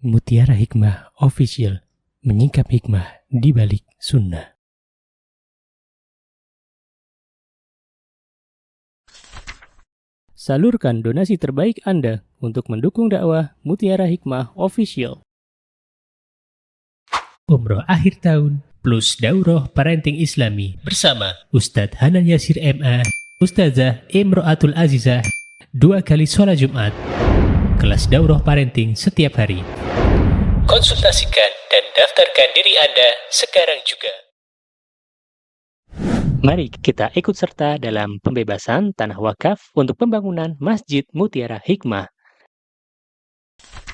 Mutiara Hikmah Official, menyingkap hikmah di balik sunnah. Salurkan donasi terbaik Anda untuk mendukung dakwah Mutiara Hikmah Official. Umroh akhir tahun plus Daurah Parenting Islami bersama Ustadz Hanan Yasir MA, Ustazah Imro'atul Azizah, 2 kali sholat Jumat. Kelas Daurah Parenting setiap hari. Konsultasikan dan daftarkan diri Anda sekarang juga. Mari kita ikut serta dalam pembebasan tanah wakaf untuk pembangunan Masjid Mutiara Hikmah.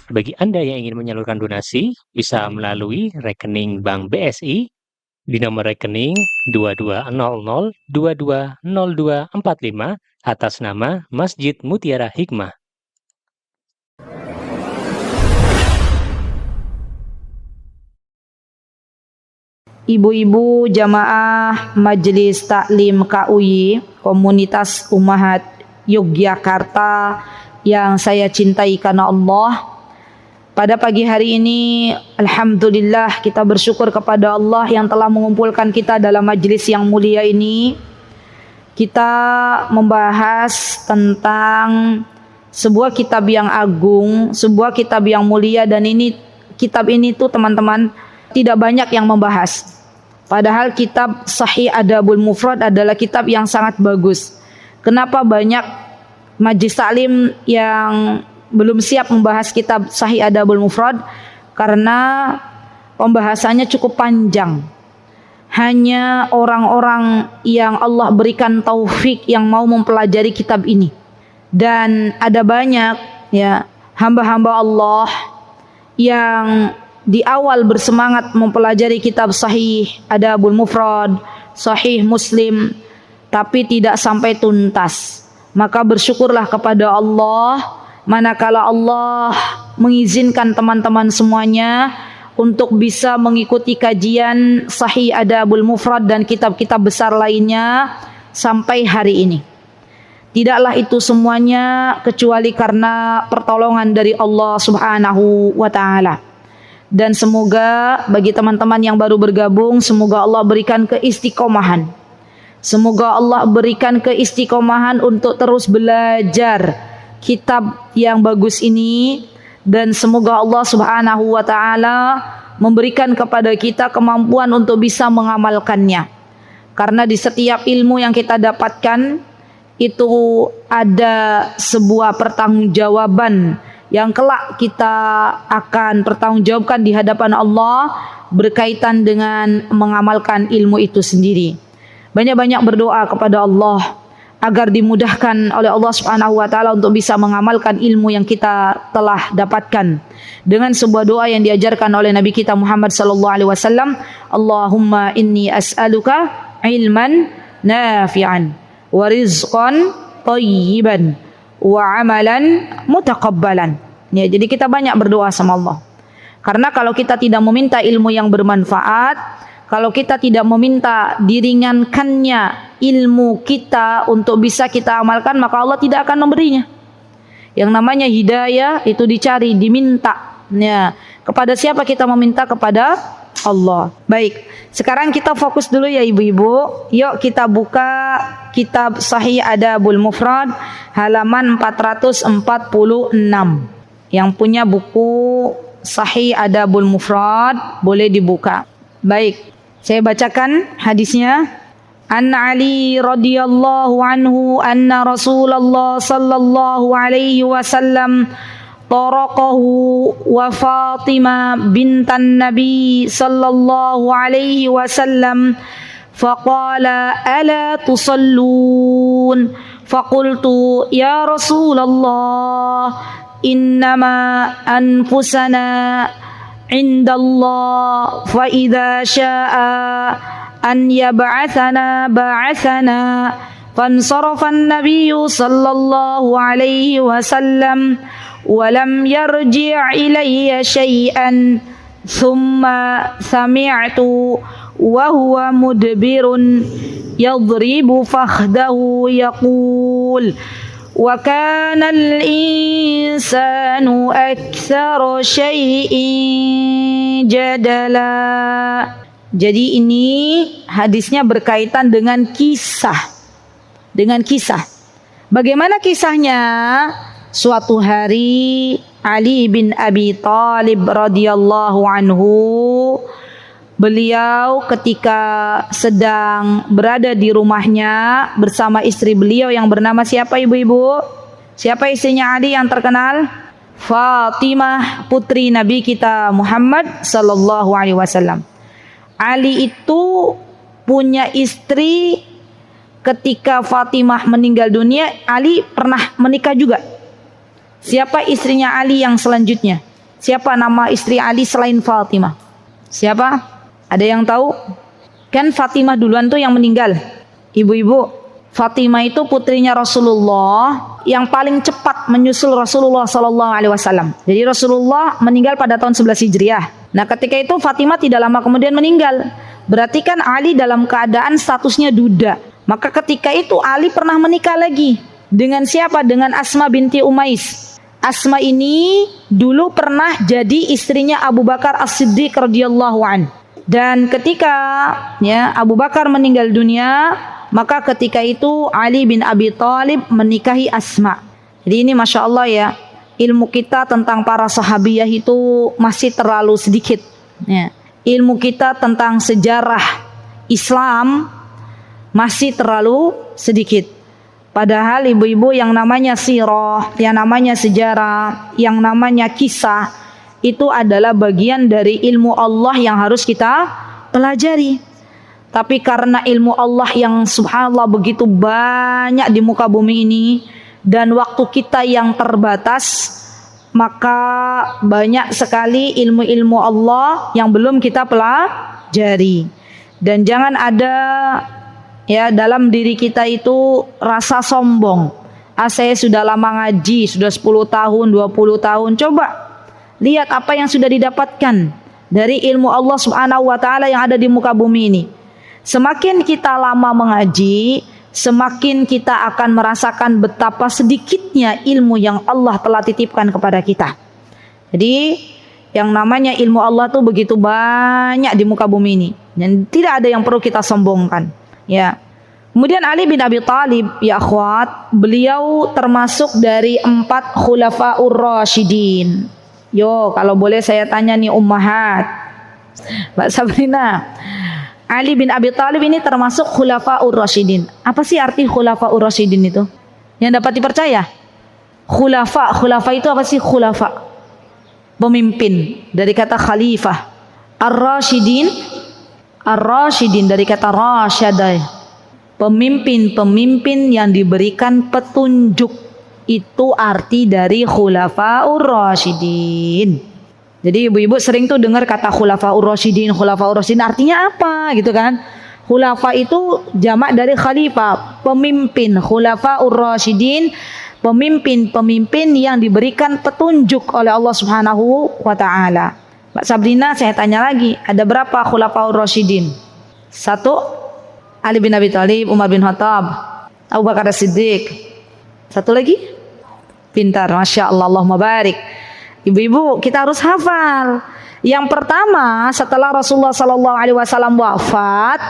Bagi Anda yang ingin menyalurkan donasi, bisa melalui rekening Bank BSI di nomor rekening 2200220245 atas nama Masjid Mutiara Hikmah. Ibu-ibu jamaah Majelis Taklim KUY Komunitas Ummahat Yogyakarta yang saya cintai karena Allah, pada pagi hari ini alhamdulillah kita bersyukur kepada Allah yang telah mengumpulkan kita dalam majelis yang mulia ini. Kita membahas tentang sebuah kitab yang agung, sebuah kitab yang mulia, dan kitab ini tuh teman-teman tidak banyak yang membahas. Padahal kitab Sahih Adabul Mufrad adalah kitab yang sangat bagus. Kenapa banyak majelis taklim yang belum siap membahas kitab Sahih Adabul Mufrad? Karena pembahasannya cukup panjang. Hanya orang-orang yang Allah berikan taufik yang mau mempelajari kitab ini. Dan ada banyak ya hamba-hamba Allah yang di awal bersemangat mempelajari kitab Sahih Adabul Mufrad, Sahih Muslim, tapi tidak sampai tuntas. Maka bersyukurlah kepada Allah manakala Allah mengizinkan teman-teman semuanya untuk bisa mengikuti kajian Sahih Adabul Mufrad dan kitab-kitab besar lainnya sampai hari ini. Tidaklah itu semuanya kecuali karena pertolongan dari Allah Subhanahu wa Ta'ala. Dan semoga bagi teman-teman yang baru bergabung, semoga Allah berikan keistiqomahan. Semoga Allah berikan keistiqomahan untuk terus belajar kitab yang bagus ini. Dan semoga Allah Subhanahu wa Ta'ala memberikan kepada kita kemampuan untuk bisa mengamalkannya. Karena di setiap ilmu yang kita dapatkan itu ada sebuah pertanggungjawaban yang kelak kita akan pertanggungjawabkan di hadapan Allah berkaitan dengan mengamalkan ilmu itu sendiri. Banyak-banyak berdoa kepada Allah agar dimudahkan oleh Allah Subhanahu wa Ta'ala untuk bisa mengamalkan ilmu yang kita telah dapatkan dengan sebuah doa yang diajarkan oleh Nabi kita Muhammad sallallahu alaihi wasallam, Allahumma inni as'aluka ilman nafi'an wa rizqan thayyiban wa amalan mutaqabbalan. Ya, jadi kita banyak berdoa sama Allah. Karena kalau kita tidak meminta ilmu yang bermanfaat, kalau kita tidak meminta diringankannya ilmu kita untuk bisa kita amalkan, maka Allah tidak akan memberinya. Yang namanya hidayah itu dicari, diminta. Ya, kepada siapa kita meminta? Kepada Allah. Baik, sekarang kita fokus dulu ya ibu-ibu. Yuk kita buka kitab Sahih Adabul Mufrad halaman 446. Yang punya buku Sahih Adabul Mufrad boleh dibuka. Baik, saya bacakan hadisnya. An Ali radhiyallahu anhu anna Rasulullah sallallahu alaihi wasallam taraqahu wa Fatimah bintan Nabi sallallahu alaihi wasallam faqala ala tusallun faqultu ya Rasulullah innama anfusana indallah fa idza syaa'a an yab'atsana ba'atsana fansarafa an-nabiyyu sallallahu alaihi wasallam ولم يرجع إلي شيئا ثم سمعت وهو مدبر يضرب فخذه يقول Wa kana al-insanu aktsara syai'in jadala. Jadi ini hadisnya berkaitan dengan kisah. Bagaimana kisahnya? Suatu hari Ali bin Abi Thalib radhiyallahu anhu, beliau ketika sedang berada di rumahnya bersama istri beliau yang bernama siapa ibu-ibu? Siapa istrinya Ali yang terkenal? Fatimah, putri Nabi kita Muhammad sallallahu alaihi wasallam. Ali itu punya istri. Ketika Fatimah meninggal dunia, Ali pernah menikah juga. Siapa istrinya Ali yang selanjutnya? Siapa nama istri Ali selain Fatimah? Siapa? Ada yang tahu? Kan Fatimah duluan tuh yang meninggal. Ibu-ibu, Fatimah itu putrinya Rasulullah yang paling cepat menyusul Rasulullah sallallahu alaihi wasallam. Jadi Rasulullah meninggal pada tahun 11 Hijriah. Nah, ketika itu Fatimah tidak lama kemudian meninggal. Berarti kan Ali dalam keadaan statusnya duda. Maka ketika itu Ali pernah menikah lagi. Dengan siapa? Dengan Asma binti Umais. Asma ini dulu pernah jadi istrinya Abu Bakar As-Siddiq radhiyallahu an. Dan ketika Abu Bakar meninggal dunia, maka ketika itu Ali bin Abi Thalib menikahi Asma. Jadi ini Masya Allah ya, ilmu kita tentang para sahabiyah itu masih terlalu sedikit. Ilmu kita tentang sejarah Islam masih terlalu sedikit. Padahal ibu-ibu yang namanya sirah, yang namanya sejarah, yang namanya kisah, itu adalah bagian dari ilmu Allah yang harus kita pelajari. Tapi karena ilmu Allah yang subhanallah begitu banyak di muka bumi ini, dan waktu kita yang terbatas, maka banyak sekali ilmu-ilmu Allah yang belum kita pelajari. Dan jangan ada dalam diri kita itu rasa sombong. Saya sudah lama ngaji, sudah 10 tahun, 20 tahun. Coba lihat apa yang sudah didapatkan dari ilmu Allah Subhanahu wa taala yang ada di muka bumi ini. Semakin kita lama mengaji, semakin kita akan merasakan betapa sedikitnya ilmu yang Allah telah titipkan kepada kita. Jadi yang namanya ilmu Allah tuh begitu banyak di muka bumi ini, dan tidak ada yang perlu kita sombongkan. Kemudian Ali bin Abi Thalib, ya akhwat, beliau termasuk dari 4 khulafaur rasyidin. Kalau boleh saya tanya nih ummahat, Mbak Sabrina, Ali bin Abi Thalib ini termasuk khulafaur rasyidin. Apa sih arti khulafaur rasyidin itu? Yang dapat dipercaya? Khulafa itu apa sih? Khulafa, pemimpin, dari kata khalifah. Ar-rasyidin dari kata rasyadah, pemimpin yang diberikan petunjuk. Itu arti dari khulafaur rasyidin. Jadi ibu-ibu sering tuh dengar kata khulafaur rasyidin artinya apa gitu kan? Khulafa itu jamak dari khalifah, pemimpin. Khulafaur rasyidin, pemimpin yang diberikan petunjuk oleh Allah Subhanahu wa taala. Mbak Sabrina, saya tanya lagi, ada berapa khulafaur rasyidin? 1, Ali bin Abi Thalib, Umar bin Khattab, Abu Bakar As-Siddiq. 1 lagi? Pintar, Masya Allah, Allahumma barik. Ibu-ibu, kita harus hafal. Yang pertama, setelah Rasulullah SAW wafat,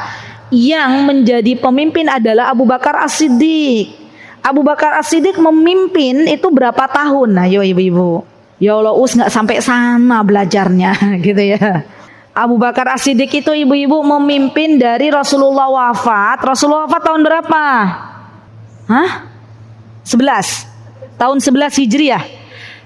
yang menjadi pemimpin adalah Abu Bakar As-Siddiq. Abu Bakar As-Siddiq memimpin itu berapa tahun? Ayo ibu-ibu. Ya Allah, nggak sampai sana belajarnya gitu ya. Abu Bakar As-Siddiq itu ibu-ibu memimpin dari Rasulullah wafat. Rasulullah wafat tahun berapa? 11. Tahun 11 Hijriah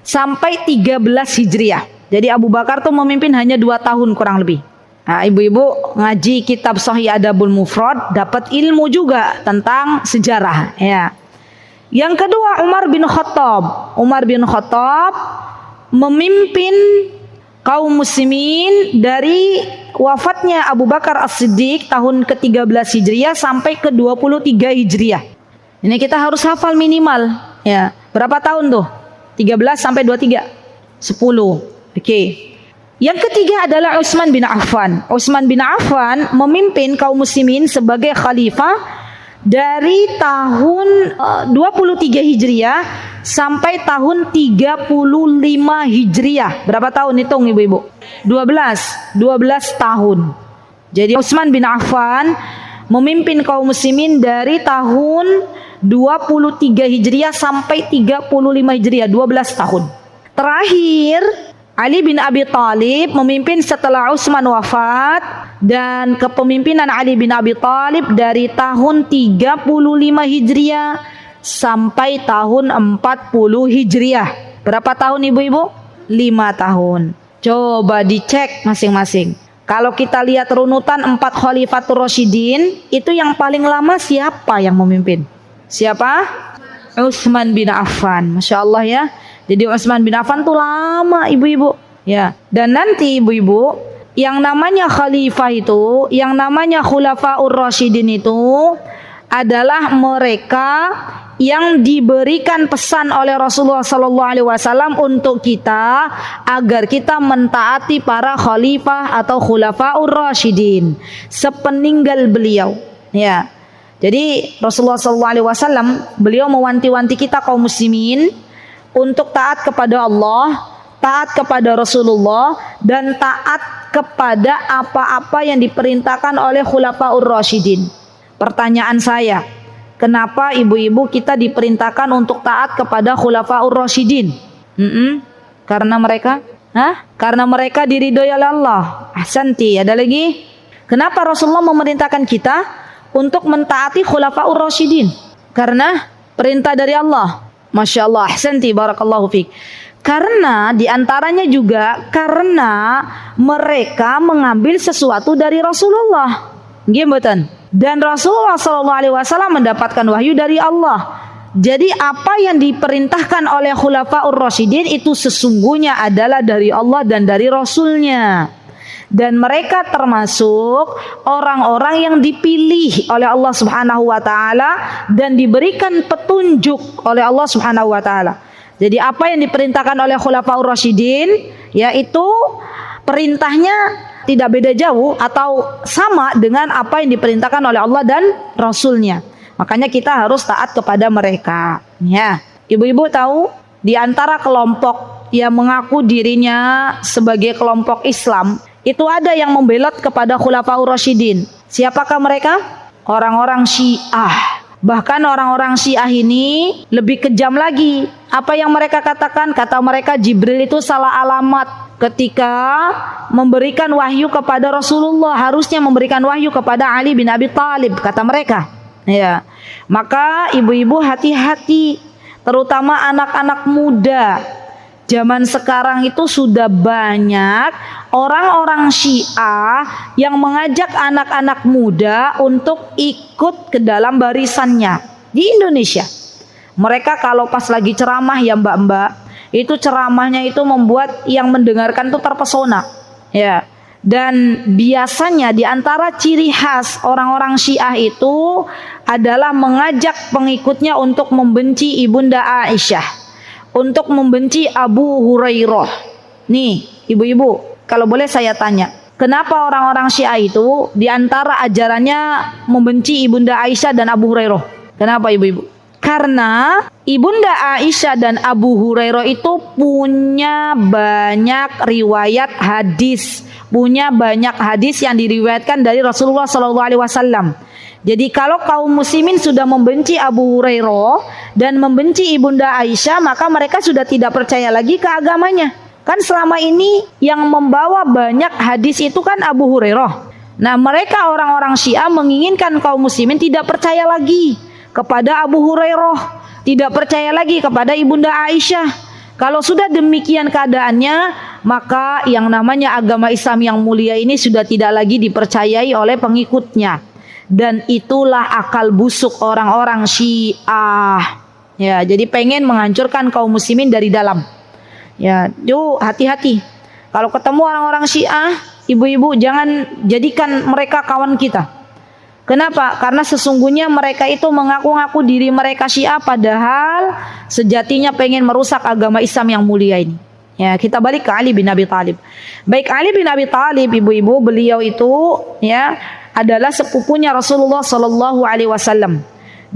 sampai 13 Hijriah. Jadi Abu Bakar tuh memimpin hanya 2 tahun kurang lebih. Nah, ibu-ibu ngaji kitab Sahih Adabul Mufrad, dapat ilmu juga tentang sejarah ya. Yang kedua, Umar bin Khattab. Umar bin Khattab memimpin kaum muslimin dari wafatnya Abu Bakar As-Siddiq tahun ke-13 Hijriah sampai ke-23 Hijriah. Ini kita harus hafal minimal ya. Berapa tahun tuh? 13 sampai 23. 10. Oke. Yang ketiga adalah Utsman bin Affan. Utsman bin Affan memimpin kaum muslimin sebagai khalifah dari tahun 23 Hijriah sampai tahun 35 Hijriah. Berapa tahun hitung ibu-ibu? 12 tahun. Jadi Utsman bin Affan memimpin kaum muslimin dari tahun 23 Hijriah sampai 35 Hijriah, 12 tahun. Terakhir Ali bin Abi Thalib memimpin setelah Utsman wafat, dan kepemimpinan Ali bin Abi Thalib dari tahun 35 Hijriah sampai tahun 40 Hijriah. Berapa tahun ibu-ibu? 5 tahun. Coba dicek masing-masing. Kalau kita lihat runutan 4 Khalifatur Rasyidin, itu yang paling lama siapa yang memimpin? Siapa? Utsman bin Affan. Masya Allah ya. Jadi Utsman bin Affan tuh lama ibu-ibu. Ya. Dan nanti ibu-ibu, yang namanya khalifah itu, yang namanya Khulafaur Rasyidin itu adalah mereka yang diberikan pesan oleh Rasulullah SAW untuk kita agar kita mentaati para khalifah atau khulafaur rasyidin sepeninggal beliau. Ya, jadi Rasulullah SAW beliau mewanti-wanti kita kaum muslimin untuk taat kepada Allah, taat kepada Rasulullah, dan taat kepada apa-apa yang diperintahkan oleh khulafaur rasyidin. Pertanyaan saya, kenapa ibu-ibu kita diperintahkan untuk taat kepada khulafaur rasyidin? Karena mereka? Karena mereka diridhoi oleh Allah. Ahsanti. Ada lagi? Kenapa Rasulullah memerintahkan kita untuk mentaati khulafaur rasyidin? Karena perintah dari Allah. Masya Allah. Ahsanti. Barakallahu fiik. Karena diantaranya juga karena mereka mengambil sesuatu dari Rasulullah. Gimana? Dan Rasulullah SAW mendapatkan wahyu dari Allah. Jadi apa yang diperintahkan oleh Khulafaur Rasyidin itu sesungguhnya adalah dari Allah dan dari Rasulnya. Dan mereka termasuk orang-orang yang dipilih oleh Allah Subhanahu wa Ta'ala dan diberikan petunjuk oleh Allah Subhanahu wa Ta'ala. Jadi apa yang diperintahkan oleh Khulafaur Rasyidin, yaitu perintahnya tidak beda jauh atau sama dengan apa yang diperintahkan oleh Allah dan Rasulnya. Makanya kita harus taat kepada mereka. Ya, ibu-ibu tahu di antara kelompok yang mengaku dirinya sebagai kelompok Islam, itu ada yang membelot kepada Khulafaur Rasyidin. Siapakah mereka? Orang-orang Syiah. Bahkan orang-orang Syiah ini lebih kejam lagi. Apa yang mereka katakan? Kata mereka Jibril itu salah alamat ketika memberikan wahyu kepada Rasulullah, harusnya memberikan wahyu kepada Ali bin Abi Thalib, kata mereka. Ya, maka ibu-ibu hati-hati, terutama anak-anak muda. Zaman sekarang itu sudah banyak orang-orang Syiah yang mengajak anak-anak muda untuk ikut ke dalam barisannya di Indonesia. Mereka kalau pas lagi ceramah ya mbak-mbak, itu ceramahnya itu membuat yang mendengarkan itu terpesona. Ya. Dan biasanya di antara ciri khas orang-orang Syiah itu adalah mengajak pengikutnya untuk membenci Ibunda Aisyah, untuk membenci Abu Hurairah. Nih, ibu-ibu, kalau boleh saya tanya, kenapa orang-orang Syiah itu di antara ajarannya membenci Ibunda Aisyah dan Abu Hurairah? Kenapa ibu-ibu? Karena Ibunda Aisyah dan Abu Hurairah itu punya banyak riwayat hadis, punya banyak hadis yang diriwayatkan dari Rasulullah SAW. Jadi kalau kaum muslimin sudah membenci Abu Hurairah dan membenci Ibunda Aisyah, maka mereka sudah tidak percaya lagi ke agamanya. Kan selama ini yang membawa banyak hadis itu kan Abu Hurairah. Nah, mereka orang-orang Syiah menginginkan kaum muslimin tidak percaya lagi kepada Abu Hurairah, tidak percaya lagi kepada Ibunda Aisyah. Kalau sudah demikian keadaannya, maka yang namanya agama Islam yang mulia ini sudah tidak lagi dipercayai oleh pengikutnya. Dan itulah akal busuk orang-orang Syiah. Ya, jadi pengen menghancurkan kaum muslimin dari dalam. Ya, yuk hati-hati. Kalau ketemu orang-orang Syiah, ibu-ibu jangan jadikan mereka kawan kita. Kenapa? Karena sesungguhnya mereka itu mengaku-ngaku diri mereka Syiah, padahal sejatinya pengen merusak agama Islam yang mulia ini. Ya, kita balik ke Ali bin Abi Thalib. Baik, Ali bin Abi Thalib, ibu-ibu, beliau itu ya adalah sepupunya Rasulullah Sallallahu Alaihi Wasallam.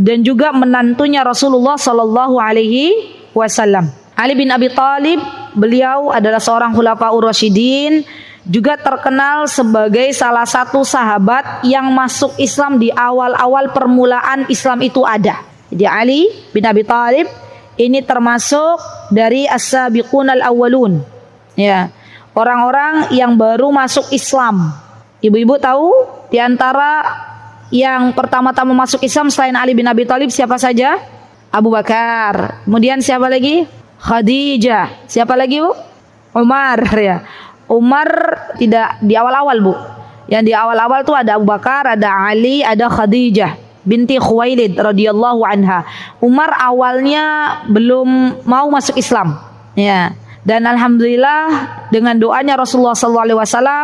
dan juga menantunya Rasulullah sallallahu alaihi wasallam. Ali bin Abi Thalib, beliau adalah seorang khulafaur rasyidin, juga terkenal sebagai salah satu sahabat yang masuk Islam di awal-awal permulaan Islam itu ada. Jadi Ali bin Abi Thalib ini termasuk dari as-sabiqunal awwalun. Ya, orang-orang yang baru masuk Islam. Ibu-ibu tahu di antara yang pertama-tama masuk Islam selain Ali bin Abi Thalib siapa saja? Abu Bakar. Kemudian siapa lagi? Khadijah. Siapa lagi, Bu? Umar, ya. Umar tidak di awal-awal, Bu. Yang di awal-awal tuh ada Abu Bakar, ada Ali, ada Khadijah binti Khuwailid radhiyallahu anha. Umar awalnya belum mau masuk Islam. Ya. Dan alhamdulillah dengan doanya Rasulullah SAW,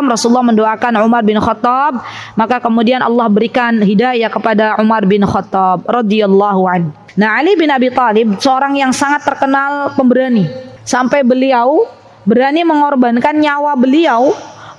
Rasulullah mendoakan Umar bin Khattab, maka kemudian Allah berikan hidayah kepada Umar bin Khattab radhiyallahu anhu. Nah, Ali bin Abi Thalib seorang yang sangat terkenal pemberani, sampai beliau berani mengorbankan nyawa beliau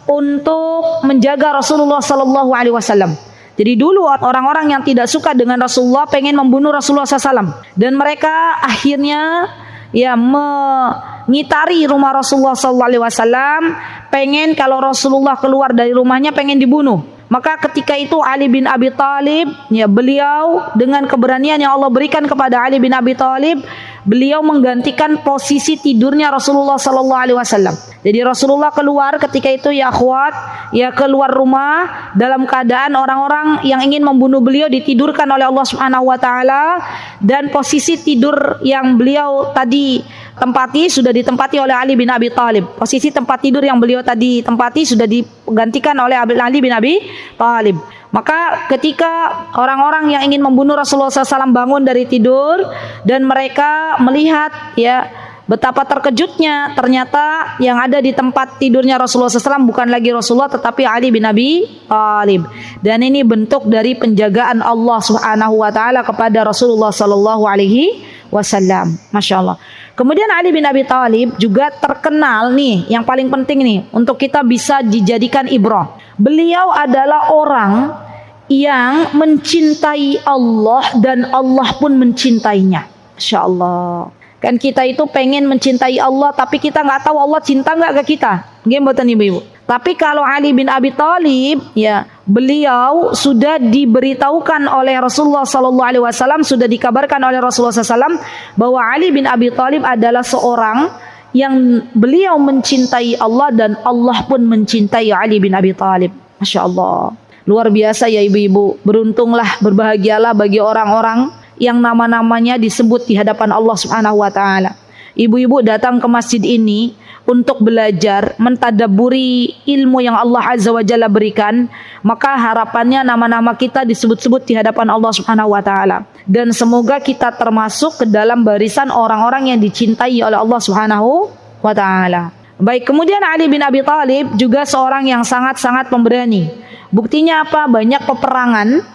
untuk menjaga Rasulullah SAW. Jadi dulu orang-orang yang tidak suka dengan Rasulullah pengen membunuh Rasulullah SAW, dan mereka akhirnya ya mengitari rumah Rasulullah SAW, pengen kalau Rasulullah keluar dari rumahnya pengen dibunuh. Maka ketika itu Ali bin Abi Thalib, ya beliau dengan keberanian yang Allah berikan kepada Ali bin Abi Thalib, beliau menggantikan posisi tidurnya Rasulullah SAW. Jadi Rasulullah keluar ketika itu, ya akhwat, ya keluar rumah dalam keadaan orang-orang yang ingin membunuh beliau ditidurkan oleh Allah Subhanahu wa taala, dan posisi tidur yang beliau tadi tempati sudah ditempati oleh Ali bin Abi Thalib. Posisi tempat tidur yang beliau tadi tempati sudah digantikan oleh Ali bin Abi Thalib. Maka ketika orang-orang yang ingin membunuh Rasulullah SAW bangun dari tidur dan mereka melihat ya betapa terkejutnya, ternyata yang ada di tempat tidurnya Rasulullah SAW bukan lagi Rasulullah tetapi Ali bin Abi Thalib. Dan ini bentuk dari penjagaan Allah Subhanahu wa taala kepada Rasulullah sallallahu alaihi wasallam. Masya Allah. Kemudian Ali bin Abi Thalib juga terkenal nih, yang paling penting nih untuk kita bisa dijadikan ibrah. Beliau adalah orang yang mencintai Allah dan Allah pun mencintainya. Masya Allah. Kan kita itu pengen mencintai Allah, tapi kita nggak tahu Allah cinta nggak ke kita. Gimana ibu-ibu? Tapi kalau Ali bin Abi Thalib, ya beliau sudah diberitahukan oleh Rasulullah SAW, sudah dikabarkan oleh Rasulullah SAW bahwa Ali bin Abi Thalib adalah seorang yang beliau mencintai Allah dan Allah pun mencintai Ali bin Abi Thalib. Masya Allah. Luar biasa ya ibu-ibu. Beruntunglah, berbahagialah bagi orang-orang yang nama-namanya disebut di hadapan Allah Subhanahu wa taala. Ibu-ibu datang ke masjid ini untuk belajar, mentadabburi ilmu yang Allah Azza wa Jalla berikan, maka harapannya nama-nama kita disebut-sebut di hadapan Allah Subhanahu wa taala, dan semoga kita termasuk ke dalam barisan orang-orang yang dicintai oleh Allah Subhanahu wa taala. Baik, kemudian Ali bin Abi Thalib juga seorang yang sangat-sangat pemberani. Buktinya apa? Banyak peperangan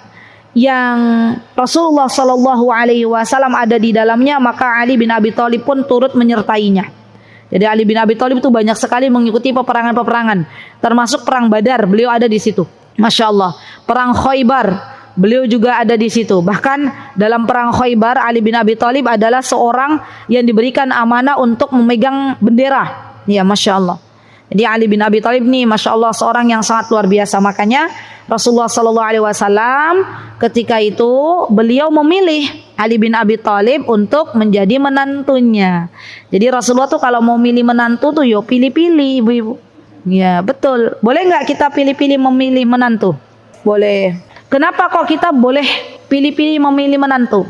yang Rasulullah Shallallahu Alaihi Wasallam ada di dalamnya, maka Ali bin Abi Thalib pun turut menyertainya. Jadi Ali bin Abi Thalib itu banyak sekali mengikuti peperangan-peperangan, termasuk perang Badar, beliau ada di situ. Masya Allah. Perang Khaybar, beliau juga ada di situ. Bahkan dalam perang Khaybar, Ali bin Abi Thalib adalah seorang yang diberikan amanah untuk memegang bendera. Ya, Masya Allah. Jadi Ali bin Abi Thalib nih, Masya Allah, seorang yang sangat luar biasa. Makanya Rasulullah Sallallahu Alaihi Wasallam ketika itu beliau memilih Ali bin Abi Thalib untuk menjadi menantunya. Jadi Rasulullah tuh kalau mau milih menantu tuh yo pilih-pilih, ibu-ibu. Ya betul. Boleh nggak kita pilih-pilih memilih menantu? Boleh. Kenapa kok kita boleh pilih-pilih memilih menantu?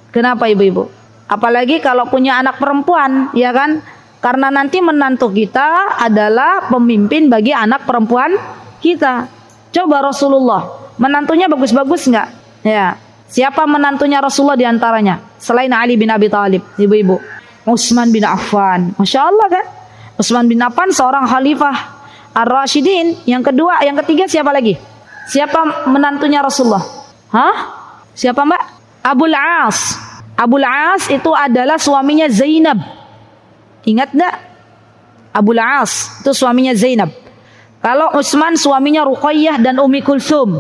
Kenapa ibu-ibu? Apalagi kalau punya anak perempuan, ya kan? Karena nanti menantu kita adalah pemimpin bagi anak perempuan kita. Coba Rasulullah, menantunya bagus-bagus nggak? Ya, siapa menantunya Rasulullah diantaranya? Selain Ali bin Abi Thalib, ibu-ibu, Utsman bin Affan. Masya Allah kan? Utsman bin Affan seorang khalifah Ar-Rasyidin. Yang kedua, yang ketiga siapa lagi? Siapa menantunya Rasulullah? Hah? Siapa mbak? Abul As. Abul As itu adalah suaminya Zainab. Ingat enggak? Abul As itu suaminya Zainab. Kalau Utsman suaminya Ruqayyah dan Ummi Kulsum.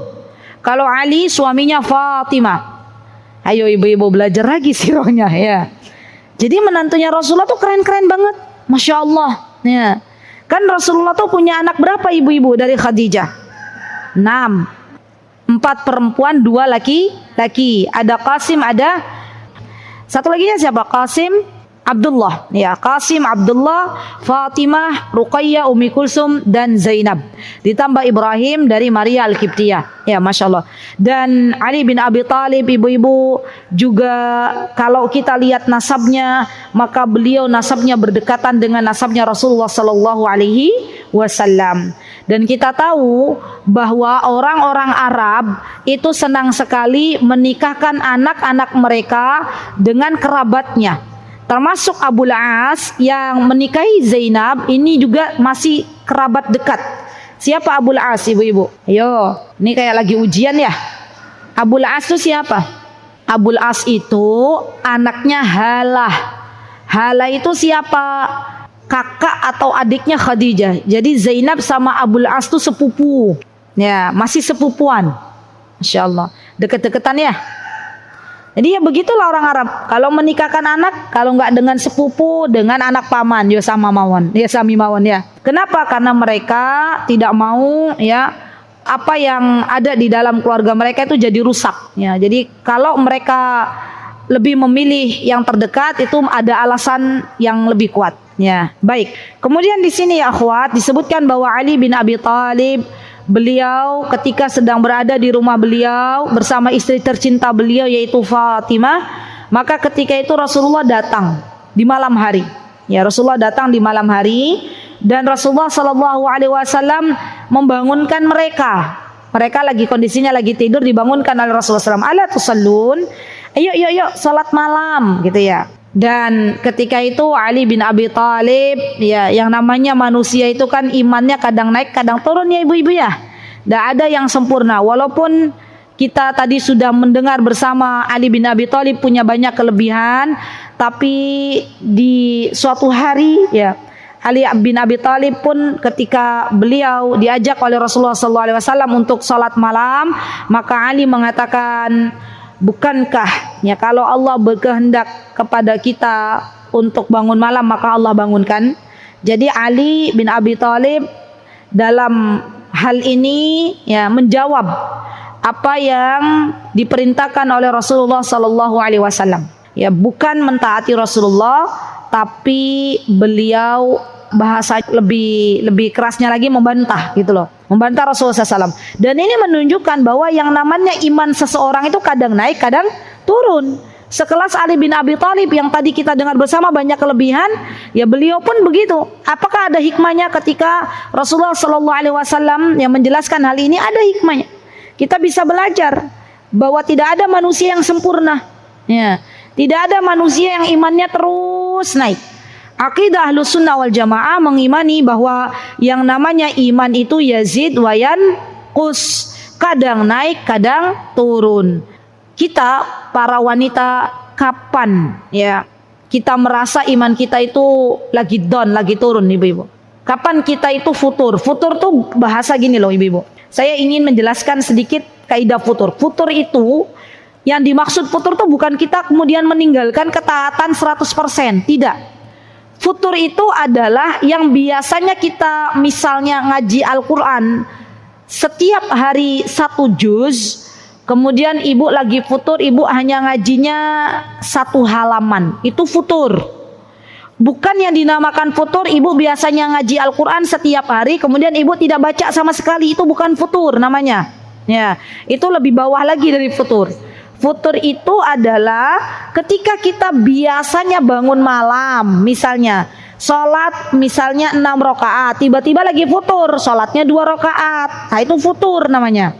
Kalau Ali suaminya Fatimah. Ayo ibu-ibu belajar lagi sirahnya ya. Jadi menantunya Rasulullah tuh keren-keren banget. Masya Allah. Ya. Kan Rasulullah tuh punya anak berapa ibu-ibu dari Khadijah? 6. 4 perempuan, 2 laki-laki. Ada Qasim, ada satu lagi siapa? Qasim, Abdullah. Ya, Qasim, Abdullah, Fatimah, Ruqayyah, Ummi Kulsum dan Zainab. Ditambah Ibrahim dari Maria Al-Qibtiyah. Ya, Masya Allah. Dan Ali bin Abi Thalib, ibu-ibu juga kalau kita lihat nasabnya, maka beliau nasabnya berdekatan dengan nasabnya Rasulullah sallallahu alaihi wasallam. Dan kita tahu bahwa orang-orang Arab itu senang sekali menikahkan anak-anak mereka dengan kerabatnya. Termasuk Abul As yang menikahi Zainab ini juga masih kerabat dekat. Siapa Abul As ibu-ibu? Ayo, ini kayak lagi ujian ya. Abul As itu siapa? Abul As itu anaknya Halah. Halah itu siapa? Kakak atau adiknya Khadijah. Jadi Zainab sama Abul As itu sepupu. Ya, masih sepupuan. Masya Allah. Deket-deketan ya. Jadi ya begitulah orang Arab. Kalau menikahkan anak, kalau nggak dengan sepupu, dengan anak paman, ya sama mawon, ya sami mawon ya. Kenapa? Karena mereka tidak mau ya apa yang ada di dalam keluarga mereka itu jadi rusak. Ya, jadi kalau mereka lebih memilih yang terdekat itu ada alasan yang lebih kuat. Ya, baik. Kemudian di sini ya akhwat disebutkan bahwa Ali bin Abi Thalib beliau ketika sedang berada di rumah beliau bersama istri tercinta beliau yaitu Fatimah, maka ketika itu Rasulullah datang di malam hari. Ya, Rasulullah datang di malam hari dan Rasulullah sallallahu alaihi wasallam membangunkan mereka. Mereka lagi kondisinya lagi tidur dibangunkan oleh Rasulullah SAW. Ala tusallun? Ayo salat malam gitu ya. Dan ketika itu Ali bin Abi Thalib, ya yang namanya manusia itu kan imannya kadang naik kadang turun ya ibu-ibu ya. Tidak ada yang sempurna. Walaupun kita tadi sudah mendengar bersama Ali bin Abi Thalib punya banyak kelebihan, tapi di suatu hari ya Ali bin Abi Thalib pun ketika beliau diajak oleh Rasulullah SAW untuk salat malam, maka Ali mengatakan, bukankah ya kalau Allah berkehendak kepada kita untuk bangun malam maka Allah bangunkan. Jadi Ali bin Abi Thalib dalam hal ini ya menjawab apa yang diperintahkan oleh Rasulullah sallallahu alaihi wasallam. Ya, bukan mentaati Rasulullah tapi beliau bahasa lebih kerasnya lagi membantah gitu loh. Membantah Rasulullah SAW. Dan ini menunjukkan bahwa yang namanya iman seseorang itu kadang naik, kadang turun. Sekelas Ali bin Abi Thalib yang tadi kita dengar bersama banyak kelebihan, ya beliau pun begitu. Apakah ada hikmahnya ketika Rasulullah SAW yang menjelaskan hal ini? Ada hikmahnya. Kita bisa belajar bahwa tidak ada manusia yang sempurna. Ya, tidak ada manusia yang imannya terus naik. Akidah Ahlus Sunnah wal Jamaah mengimani bahwa yang namanya iman itu yazid wa yanqus, kadang naik, kadang turun. Kita para wanita kapan ya kita merasa iman kita itu lagi down, lagi turun ibu-ibu? Kapan kita itu futur? Futur tuh bahasa gini loh ibu-ibu. Saya ingin menjelaskan sedikit kaidah futur. Futur itu yang dimaksud futur tuh bukan kita kemudian meninggalkan ketaatan 100%, tidak. Futur itu adalah yang biasanya kita misalnya ngaji Al-Quran setiap hari 1 juz, kemudian ibu lagi futur, ibu hanya ngajinya 1 halaman, itu futur. Bukan yang dinamakan futur, ibu biasanya ngaji Al-Quran setiap hari, kemudian ibu tidak baca sama sekali, itu bukan futur namanya. Ya, itu lebih bawah lagi dari futur. Futur itu adalah ketika kita biasanya bangun malam, misalnya sholat misalnya 6 rakaat, tiba-tiba lagi futur, sholatnya 2 rakaat, nah itu futur namanya.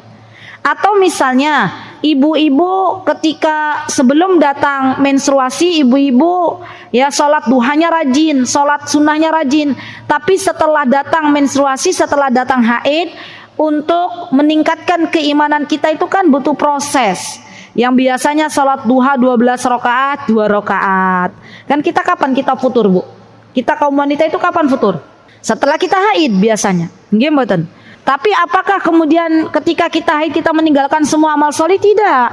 Atau misalnya ibu-ibu ketika sebelum datang menstruasi, ibu-ibu ya sholat duhanya rajin, sholat sunnahnya rajin, tapi setelah datang menstruasi, setelah datang haid, untuk meningkatkan keimanan kita itu kan butuh proses. Yang biasanya sholat duha 12 rakaat, 2 rakaat. Kan kita kapan kita futur, Bu? Kita kaum wanita itu kapan futur? Setelah kita haid biasanya. Nggih mboten? Tapi apakah kemudian ketika kita haid kita meninggalkan semua amal soleh? Tidak.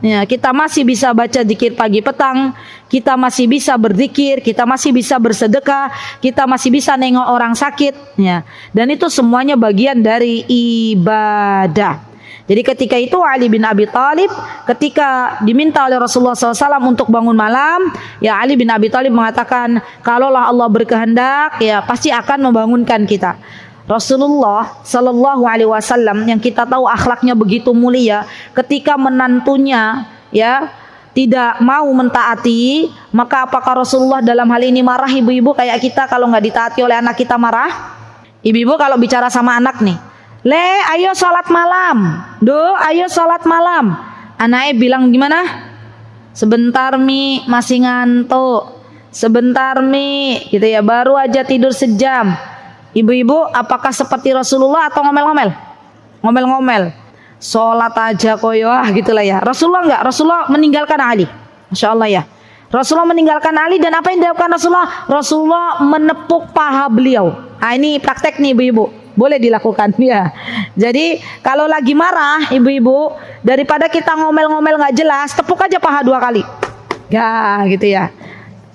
Ya, kita masih bisa baca zikir pagi petang, kita masih bisa berzikir, kita masih bisa bersedekah, kita masih bisa nengok orang sakit, ya. Dan itu semuanya bagian dari ibadah. Jadi ketika itu Ali bin Abi Thalib ketika diminta oleh Rasulullah SAW untuk bangun malam, ya Ali bin Abi Thalib mengatakan, kalaulah Allah berkehendak, ya pasti akan membangunkan kita. Rasulullah Sallallahu Alaihi Wasallam yang kita tahu akhlaknya begitu mulia, ketika menantunya ya tidak mau mentaati, maka apakah Rasulullah dalam hal ini marah ibu-ibu kayak kita kalau nggak ditaati oleh anak kita marah? Ibu-ibu kalau bicara sama anak nih, Le, ayo sholat malam, ayo sholat malam. Anaknya bilang gimana? Sebentar Mi, masih ngantuk. Sebentar Mi, gitu ya, baru aja tidur sejam. Ibu-ibu, apakah seperti Rasulullah atau ngomel-ngomel? Ngomel-ngomel. Sholat aja koyo, gitulah ya. Rasulullah enggak, Rasulullah meninggalkan Ali. Masya Allah ya. Rasulullah meninggalkan Ali dan apa yang dilakukan Rasulullah? Rasulullah menepuk paha beliau. Nah ini praktek nih ibu-ibu. Boleh dilakukan ya. Jadi kalau lagi marah ibu-ibu, daripada kita ngomel-ngomel nggak jelas, tepuk aja paha 2 kali. Ya gitu ya.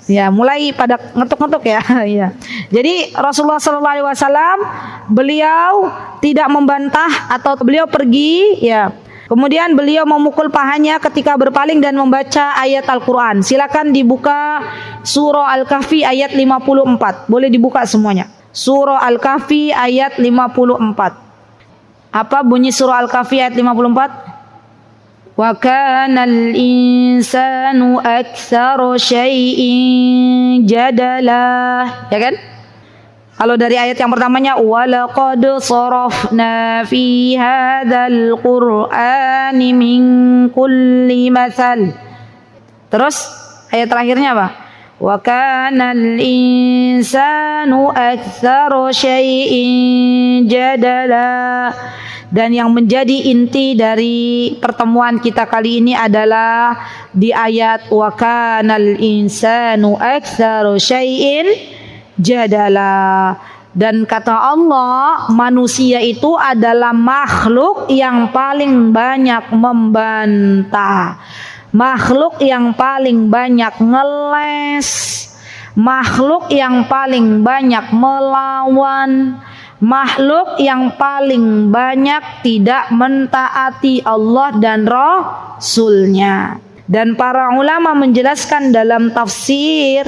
Ya mulai pada ngetuk-ngetuk ya. Ya. Jadi Rasulullah SAW beliau tidak membantah atau beliau pergi ya. Kemudian beliau memukul pahanya ketika berpaling dan membaca ayat Al-Quran. Silakan dibuka surah Al-Kahfi ayat 54. Boleh dibuka semuanya. Surah Al-Kahfi ayat 54. Apa bunyi surah Al-Kahfi ayat 54? Wa kanal insanu aktsara syai'in jadala. Ya kan? Kalau dari ayat yang pertamanya walaqad sarafna fi hadzal qur'ani min kulli matsal. Terus ayat terakhirnya apa? Wa kanal insanu aktsara syai'in jadala. Dan yang menjadi inti dari pertemuan kita kali ini adalah di ayat wa kanal insanu aktsara syai'in jadala. Dan kata Allah, manusia itu adalah makhluk yang paling banyak membantah, makhluk yang paling banyak ngeles, makhluk yang paling banyak melawan, makhluk yang paling banyak tidak mentaati Allah dan Rasulnya. Dan para ulama menjelaskan dalam tafsir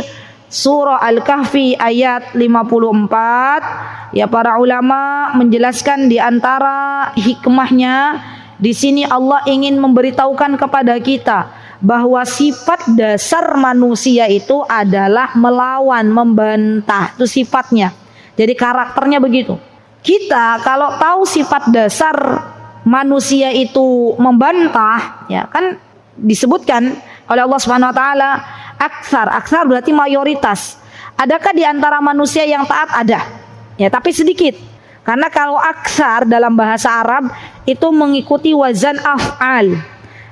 surah Al-Kahfi ayat 54, ya para ulama menjelaskan di antara hikmahnya di sini Allah ingin memberitahukan kepada kita bahwa sifat dasar manusia itu adalah melawan, membantah, itu sifatnya. Jadi karakternya begitu. Kita kalau tahu sifat dasar manusia itu membantah, ya kan disebutkan oleh Allah Subhanahu wa taala aksar berarti mayoritas. Adakah di antara manusia yang taat? Ada. Ya, tapi sedikit. Karena kalau aksar dalam bahasa Arab itu mengikuti wazan af'al.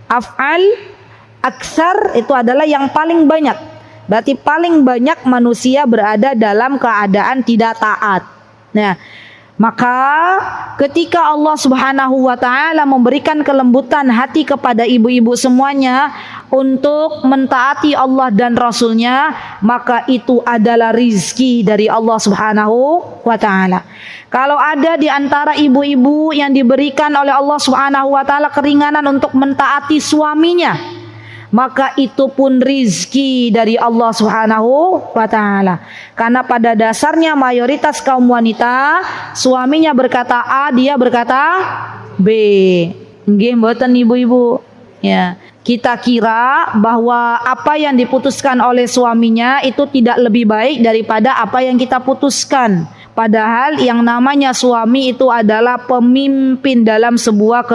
Af'al aksar itu adalah yang paling banyak. Berarti paling banyak manusia berada dalam keadaan tidak taat. Nah, maka ketika Allah Subhanahu wa taala memberikan kelembutan hati kepada ibu-ibu semuanya untuk mentaati Allah dan Rasulnya, maka itu adalah rizki dari Allah Subhanahu wa taala. Kalau ada di antara ibu-ibu yang diberikan oleh Allah Subhanahu wa taala keringanan untuk mentaati suaminya, maka itu pun rizki dari Allah Subhanahu wa ta'ala. Karena pada dasarnya mayoritas kaum wanita, suaminya berkata A, dia berkata B. Nggih mboten ibu-ibu. Ya, kita kira bahwa apa yang diputuskan oleh suaminya itu tidak lebih baik daripada apa yang kita putuskan. Padahal yang namanya suami itu adalah pemimpin dalam sebuah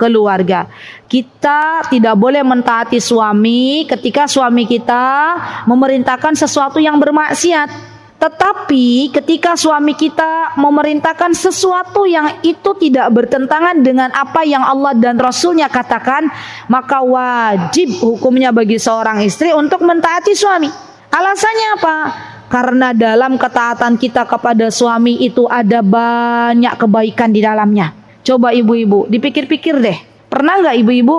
keluarga. Kita tidak boleh mentaati suami ketika suami kita memerintahkan sesuatu yang bermaksiat. Tetapi ketika suami kita memerintahkan sesuatu yang itu tidak bertentangan dengan apa yang Allah dan Rasulnya katakan, maka wajib hukumnya bagi seorang istri untuk mentaati suami. Alasannya apa? Karena dalam ketaatan kita kepada suami itu ada banyak kebaikan di dalamnya. Coba ibu-ibu dipikir-pikir deh. Pernah nggak ibu-ibu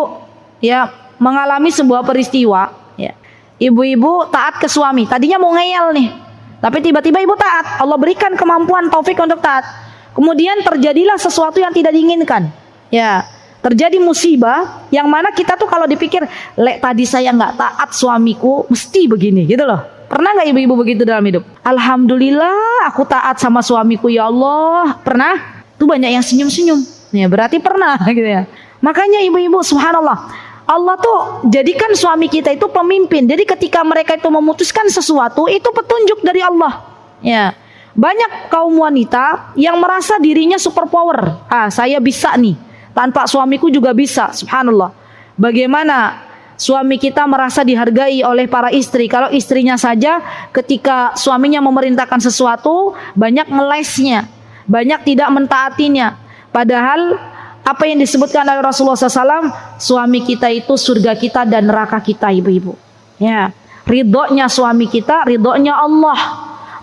ya mengalami sebuah peristiwa, ya. Ibu-ibu taat ke suami. Tadinya mau ngeyel nih, tapi tiba-tiba ibu taat. Allah berikan kemampuan taufik untuk taat. Kemudian terjadilah sesuatu yang tidak diinginkan. Ya, terjadi musibah yang mana kita tuh kalau dipikir, lek tadi saya nggak taat suamiku, mesti begini, gitu loh. Pernah nggak ibu-ibu begitu dalam hidup? Alhamdulillah aku taat sama suamiku ya Allah. Pernah? Tuh banyak yang senyum-senyum. Ya berarti pernah gitu ya. Makanya ibu-ibu subhanallah, Allah tuh jadikan suami kita itu pemimpin. Jadi ketika mereka itu memutuskan sesuatu, itu petunjuk dari Allah. Ya, banyak kaum wanita yang merasa dirinya super power. Saya bisa nih, tanpa suamiku juga bisa. Subhanallah. Bagaimana suami kita merasa dihargai oleh para istri? Kalau istrinya saja ketika suaminya memerintahkan sesuatu, banyak ngelesnya, banyak tidak mentaatinya. Padahal apa yang disebutkan oleh Rasulullah SAW, suami kita itu surga kita dan neraka kita, ibu-ibu. Ya, ridhonya suami kita, ridhonya Allah.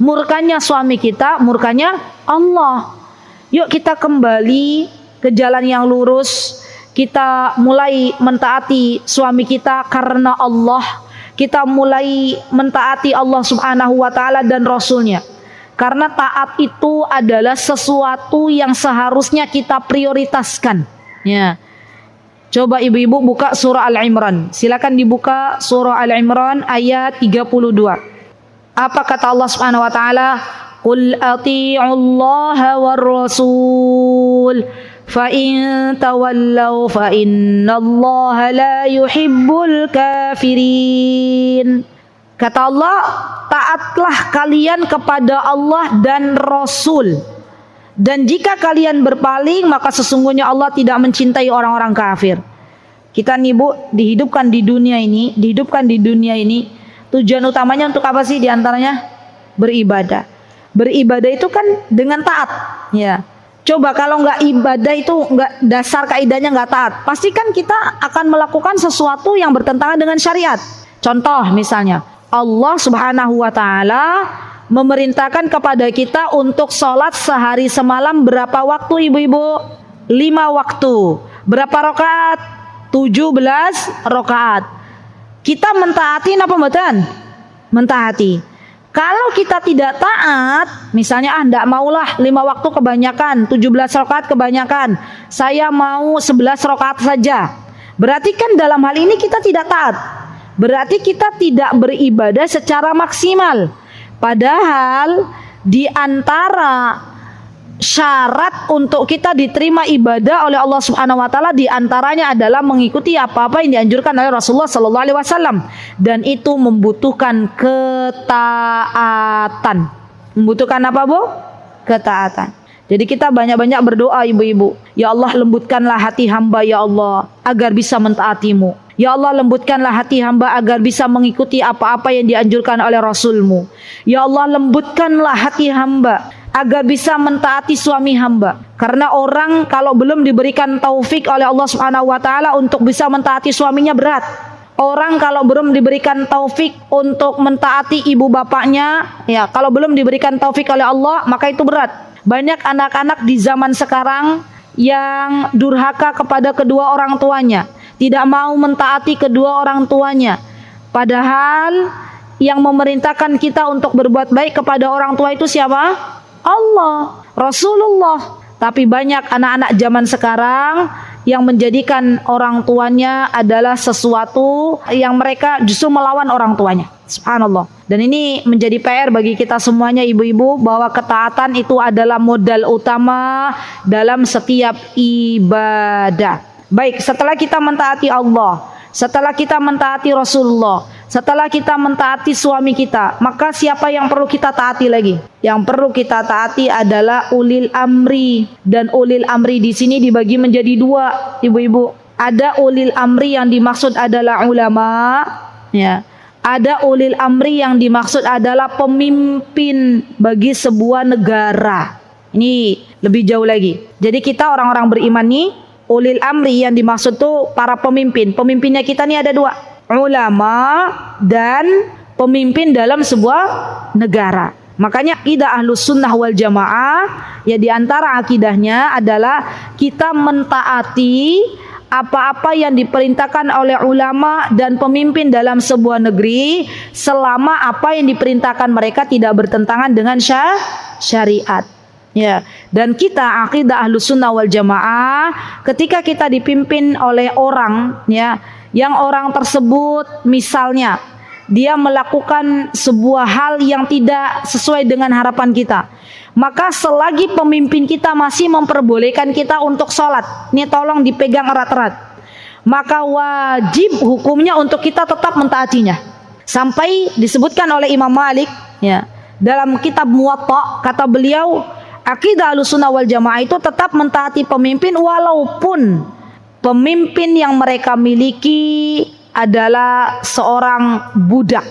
Murkanya suami kita, murkanya Allah. Yuk kita kembali ke jalan yang lurus. Kita mulai mentaati suami kita karena Allah. Kita mulai mentaati Allah Subhanahu wa Ta'ala dan Rasulnya. Karena taat itu adalah sesuatu yang seharusnya kita prioritaskan. Ya. Coba ibu-ibu buka surah Al-Imran. Silakan dibuka surah Al-Imran ayat 32. Apa kata Allah Subhanahu wa Ta'ala? Qul ati'ullaha war rasul fa in tawallaw fa innallaha la yuhibbul kafirin. Kata Allah, taatlah kalian kepada Allah dan Rasul. Dan jika kalian berpaling, maka sesungguhnya Allah tidak mencintai orang-orang kafir. Kita nih Bu, dihidupkan di dunia ini, tujuan utamanya untuk apa sih diantaranya? Beribadah. Beribadah itu kan dengan taat. Ya. Coba kalau nggak ibadah itu nggak, dasar kaidahnya nggak taat, pasti kan kita akan melakukan sesuatu yang bertentangan dengan syariat. Contoh misalnya, Allah Subhanahu wa Ta'ala memerintahkan kepada kita untuk sholat sehari semalam berapa waktu ibu-ibu? 5 waktu. Berapa rakaat? 17 rakaat. Kita mentaati apa mboten? Mentaati. Kalau kita tidak taat, misalnya enggak maulah 5 waktu kebanyakan, 17 rakaat kebanyakan, saya mau 11 rakaat saja. Berarti kan dalam hal ini kita tidak taat. Berarti kita tidak beribadah secara maksimal. Padahal di antara syarat untuk kita diterima ibadah oleh Allah Subhanahu wa Ta'ala, di antaranya adalah mengikuti apa-apa yang dianjurkan oleh Rasulullah sallallahu alaihi wasallam, dan itu membutuhkan ketaatan. Membutuhkan apa, Bu? Ketaatan. Jadi kita banyak-banyak berdoa ibu-ibu. Ya Allah, lembutkanlah hati hamba ya Allah agar bisa mentaatimu. Ya Allah, lembutkanlah hati hamba agar bisa mengikuti apa-apa yang dianjurkan oleh Rasulmu. Ya Allah, lembutkanlah hati hamba agar bisa mentaati suami hamba. Karena orang kalau belum diberikan taufik oleh Allah Subhanahu wa Ta'ala untuk bisa mentaati suaminya berat. Orang kalau belum diberikan taufik untuk mentaati ibu bapaknya, ya kalau belum diberikan taufik oleh Allah, maka itu berat. Banyak anak-anak di zaman sekarang yang durhaka kepada kedua orang tuanya, tidak mau mentaati kedua orang tuanya. Padahal yang memerintahkan kita untuk berbuat baik kepada orang tua itu siapa? Allah, Rasulullah. Tapi banyak anak-anak zaman sekarang yang menjadikan orang tuanya adalah sesuatu yang mereka justru melawan orang tuanya. Subhanallah. Dan ini menjadi PR bagi kita semuanya ibu-ibu, bahwa ketaatan itu adalah modal utama dalam setiap ibadah. Baik, setelah kita mentaati Allah, setelah kita mentaati Rasulullah, setelah kita mentaati suami kita, maka siapa yang perlu kita taati lagi? Yang perlu kita taati adalah ulil amri. Dan ulil amri di sini dibagi menjadi 2, ibu-ibu. Ada ulil amri yang dimaksud adalah ulama, ya. Ada ulil amri yang dimaksud adalah pemimpin bagi sebuah negara. Ini lebih jauh lagi. Jadi kita orang-orang beriman nih, ulil amri yang dimaksud tuh para pemimpin. Pemimpinnya kita nih ada 2. Ulama dan pemimpin dalam sebuah negara. Makanya akidah Ahlus Sunnah wal Jamaah, ya di antara akidahnya adalah kita mentaati apa-apa yang diperintahkan oleh ulama dan pemimpin dalam sebuah negeri selama apa yang diperintahkan mereka tidak bertentangan dengan syariat. Ya, dan kita akidah Ahlus Sunnah wal Jamaah ketika kita dipimpin oleh orang ya, yang orang tersebut misalnya dia melakukan sebuah hal yang tidak sesuai dengan harapan kita, maka selagi pemimpin kita masih memperbolehkan kita untuk sholat, ini tolong dipegang erat-erat, maka wajib hukumnya untuk kita tetap mentaatinya. Sampai disebutkan oleh Imam Malik ya, dalam kitab Muwatta, kata beliau, akidah Ahlussunnah wal Jamaah itu tetap mentaati pemimpin walaupun pemimpin yang mereka miliki adalah seorang budak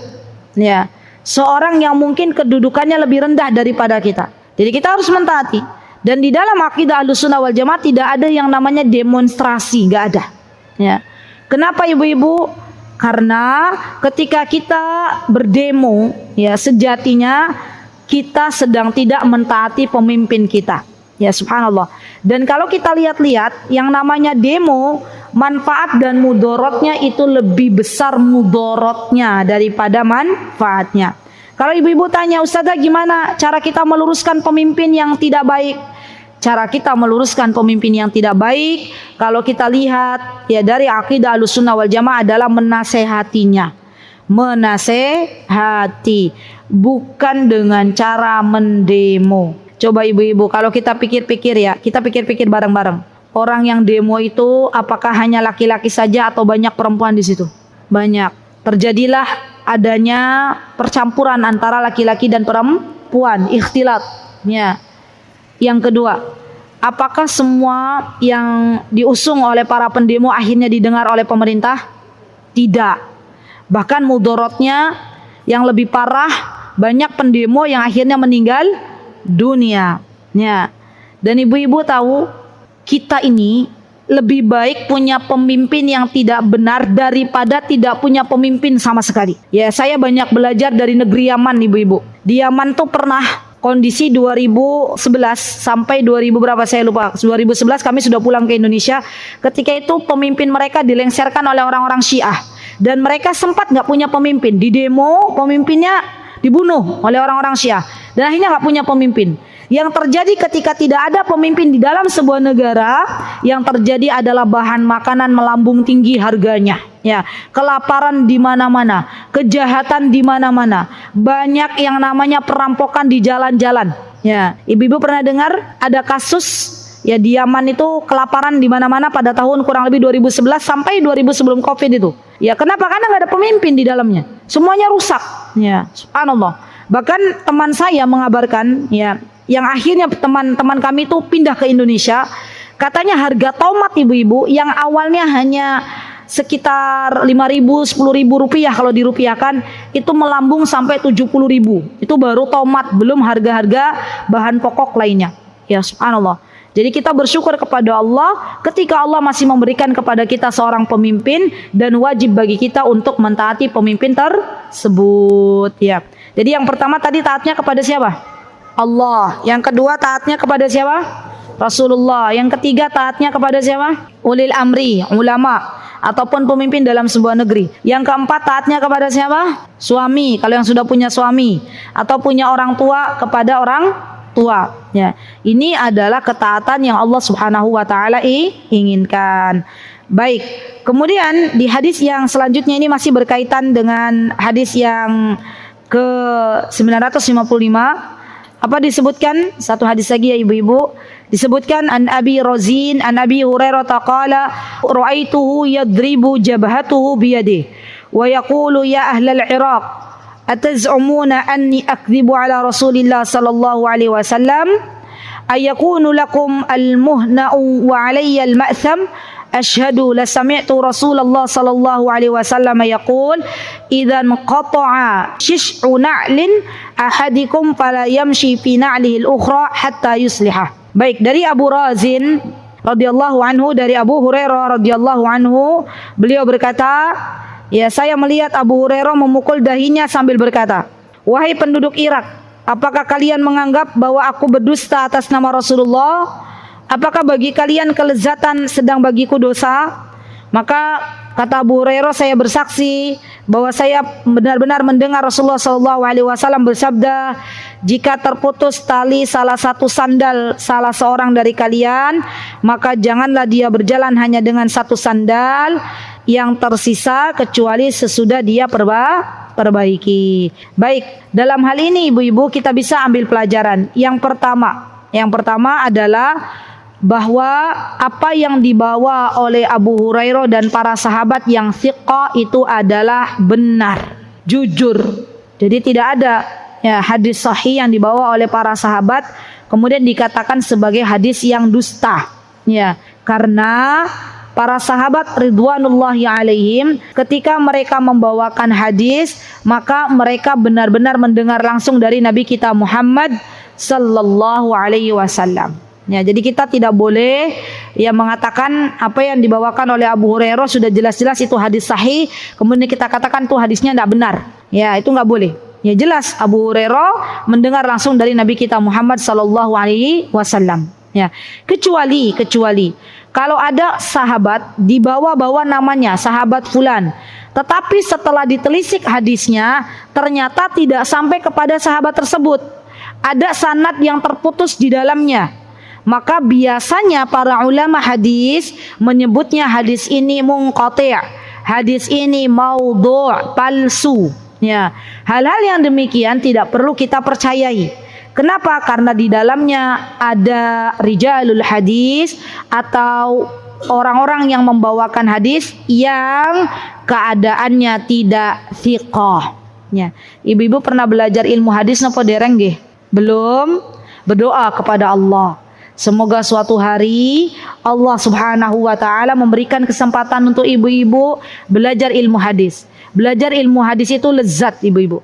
ya, seorang yang mungkin kedudukannya lebih rendah daripada kita. Jadi kita harus mentaati. Dan di dalam akidah Ahlussunnah wal Jamaah tidak ada yang namanya demonstrasi, nggak ada ya. Kenapa ibu-ibu? Karena ketika kita berdemo ya, sejatinya kita sedang tidak mentaati pemimpin kita. Ya subhanallah. Dan kalau kita lihat-lihat yang namanya demo, manfaat dan mudorotnya itu lebih besar mudorotnya daripada manfaatnya. Kalau ibu-ibu tanya, Ustazah gimana cara kita meluruskan pemimpin yang tidak baik? Cara kita meluruskan pemimpin yang tidak baik, kalau kita lihat ya dari akidah Ahlussunnah wal Jamaah adalah menasehatinya. Menasehati, bukan dengan cara mendemo. Coba ibu-ibu, kalau kita pikir-pikir ya, kita pikir-pikir bareng-bareng. Orang yang demo itu apakah hanya laki-laki saja atau banyak perempuan di situ? Banyak. Terjadilah adanya percampuran antara laki-laki dan perempuan, ikhtilat. Ya. Yang kedua, apakah semua yang diusung oleh para pendemo akhirnya didengar oleh pemerintah? Tidak. Bahkan mudorotnya yang lebih parah, banyak pendemo yang akhirnya meninggal dunia. Ya. Dan ibu-ibu tahu, kita ini lebih baik punya pemimpin yang tidak benar daripada tidak punya pemimpin sama sekali. Ya, saya banyak belajar dari negeri Yaman, ibu-ibu. Di Yaman tuh pernah kondisi 2011 sampai 2000 berapa saya lupa. 2011 kami sudah pulang ke Indonesia. Ketika itu pemimpin mereka dilengserkan oleh orang-orang Syiah. Dan mereka sempat nggak punya pemimpin. Di demo pemimpinnya dibunuh oleh orang-orang Syiah. Dan akhirnya nggak punya pemimpin. Yang terjadi ketika tidak ada pemimpin di dalam sebuah negara, yang terjadi adalah bahan makanan melambung tinggi harganya. Ya, kelaparan di mana-mana, kejahatan di mana-mana, banyak yang namanya perampokan di jalan-jalan. Ya, ibu-ibu pernah dengar ada kasus ya di Yaman itu kelaparan di mana-mana pada tahun kurang lebih 2011 sampai 2000 sebelum Covid itu. Ya, kenapa? Karena nggak ada pemimpin di dalamnya, semuanya rusak. Ya, subhanallah. Bahkan teman saya mengabarkan ya, yang akhirnya teman-teman kami itu pindah ke Indonesia, katanya harga tomat ibu-ibu yang awalnya hanya sekitar 5.000, 10.000 rupiah kalau dirupiahkan, itu melambung sampai 70.000. Itu baru tomat, belum harga-harga bahan pokok lainnya. Ya subhanallah. Jadi kita bersyukur kepada Allah ketika Allah masih memberikan kepada kita seorang pemimpin, dan wajib bagi kita untuk mentaati pemimpin tersebut. Ya. Jadi yang pertama tadi taatnya kepada siapa? Allah. Yang kedua taatnya kepada siapa? Rasulullah. Yang ketiga taatnya kepada siapa? Ulil amri, ulama ataupun pemimpin dalam sebuah negeri. Yang keempat taatnya kepada siapa? Suami, kalau yang sudah punya suami, atau punya orang tua kepada orang tua. Ya. Ini adalah ketaatan yang Allah Subhanahu wa taala inginkan. Baik. Kemudian di hadis yang selanjutnya ini masih berkaitan dengan hadis yang ke 955. Apa disebutkan? Satu hadis lagi ya ibu-ibu. Disebutkan an Abi Razin an Abi Hurairah qala ra'aituhu yadribu jabhatahu biyadihi wa yaqulu ya ahlal Iraq ataz'umuna anni akdhibu ala Rasulillah sallallahu alaihi wasallam ayakunu lakum al-muhna'u wa alayya al-ma'tham ashhadu la sami'tu Rasulullah sallallahu alaihi wasallam yaqul idzan qata'a shish'u na'lin ahadikum fala yamshi fi na'lihi al-ukhra hatta yuslihah. Baik, dari Abu Razin radhiyallahu anhu, dari Abu Hurairah radhiyallahu anhu, beliau berkata, ya saya melihat Abu Hurairah memukul dahinya sambil berkata, wahai penduduk Irak, apakah kalian menganggap bahwa aku berdusta atas nama Rasulullah? Apakah bagi kalian kelezatan sedang bagiku dosa? Maka kata Abu Hurairah, saya bersaksi bahwa saya benar-benar mendengar Rasulullah SAW bersabda, jika terputus tali salah satu sandal salah seorang dari kalian, maka janganlah dia berjalan hanya dengan satu sandal yang tersisa kecuali sesudah dia perbaiki. Baik, dalam hal ini ibu-ibu kita bisa ambil pelajaran. Yang pertama adalah bahwa apa yang dibawa oleh Abu Hurairah dan para sahabat yang thiqah itu adalah benar, jujur. Jadi tidak ada hadis sahih yang dibawa oleh para sahabat kemudian dikatakan sebagai hadis yang dusta. Karena para sahabat ridwanullahi alaihim ketika mereka membawakan hadis, maka mereka benar-benar mendengar langsung dari Nabi kita Muhammad sallallahu alaihi wasallam. Jadi kita tidak boleh mengatakan apa yang dibawakan oleh Abu Hurairah sudah jelas-jelas itu hadis sahih, kemudian kita katakan itu hadisnya tidak benar. Itu nggak boleh. Jelas Abu Hurairah mendengar langsung dari Nabi kita Muhammad sallallahu alaihi wasallam. Kecuali kalau ada sahabat dibawa-bawa namanya sahabat fulan, tetapi setelah ditelisik hadisnya ternyata tidak sampai kepada sahabat tersebut. Ada sanad yang terputus di dalamnya. Maka biasanya para ulama hadis menyebutnya hadis ini munqati', hadis ini maudhu', palsu. Hal-hal yang demikian tidak perlu kita percayai. Kenapa? Karena di dalamnya ada rijalul hadis atau orang-orang yang membawakan hadis yang keadaannya tidak thiqah. Ibu-ibu pernah belajar ilmu hadis napa dereng nggih? Belum? Berdoa kepada Allah. Semoga suatu hari Allah Subhanahu wa taala memberikan kesempatan untuk ibu-ibu belajar ilmu hadis. Belajar ilmu hadis itu lezat, ibu-ibu.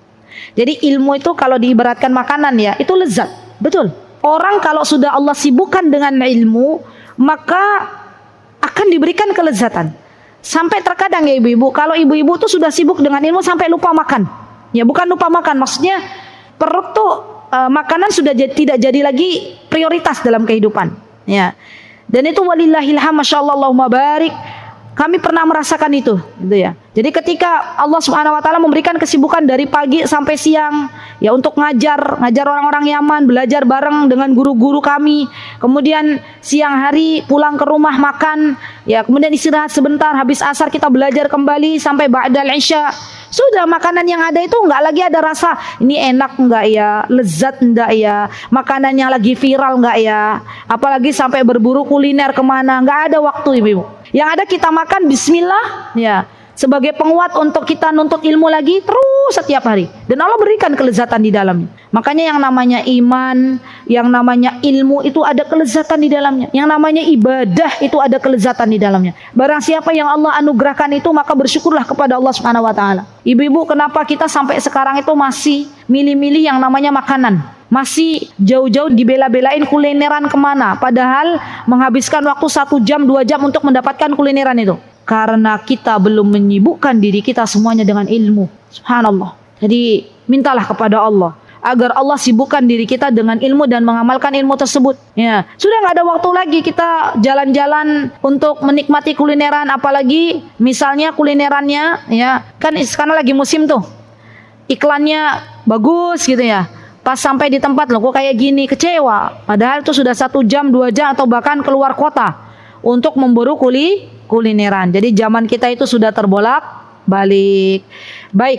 Jadi ilmu itu kalau diibaratkan makanan itu lezat. Betul. Orang kalau sudah Allah sibukkan dengan ilmu, maka akan diberikan kelezatan. Sampai terkadang ibu-ibu, kalau ibu-ibu tuh sudah sibuk dengan ilmu sampai lupa makan. Bukan lupa makan, maksudnya perut tuh makanan sudah tidak jadi lagi prioritas dalam kehidupan. Dan itu walillahilham, masyaallah, Allahumma barik. Kami pernah merasakan itu, Jadi ketika Allah Subhanahu wa taala memberikan kesibukan dari pagi sampai siang untuk ngajar orang-orang Yaman, belajar bareng dengan guru-guru kami. Kemudian siang hari pulang ke rumah makan, kemudian istirahat sebentar, habis asar kita belajar kembali sampai ba'dal isya. Sudah makanan yang ada itu enggak lagi ada rasa ini enak enggak ya, lezat enggak ya, makanan yang lagi viral enggak ya, apalagi sampai berburu kuliner kemana, enggak ada waktu ibu. Yang ada kita makan bismillah sebagai penguat untuk kita nuntut ilmu lagi terus setiap hari. Dan Allah berikan kelezatan di dalamnya. Makanya yang namanya iman, yang namanya ilmu itu ada kelezatan di dalamnya. Yang namanya ibadah itu ada kelezatan di dalamnya. Barang siapa yang Allah anugerahkan itu, maka bersyukurlah kepada Allah Subhanahu wa taala. Ibu-ibu, kenapa kita sampai sekarang itu masih milih-milih yang namanya makanan? Masih jauh-jauh dibela-belain kulineran kemana? Padahal menghabiskan waktu 1 jam 2 jam untuk mendapatkan kulineran itu. Karena kita belum menyibukkan diri kita semuanya dengan ilmu. Subhanallah. Jadi mintalah kepada Allah agar Allah sibukkan diri kita dengan ilmu dan mengamalkan ilmu tersebut. Sudah nggak ada waktu lagi kita jalan-jalan untuk menikmati kulineran, apalagi misalnya kulinerannya kan sekarang lagi musim tuh, iklannya bagus gitu Pas sampai di tempat loh kok kayak gini, kecewa. Padahal itu sudah 1 jam 2 jam atau bahkan keluar kota untuk memburu kulineran. Jadi zaman kita itu sudah terbolak-balik. Baik.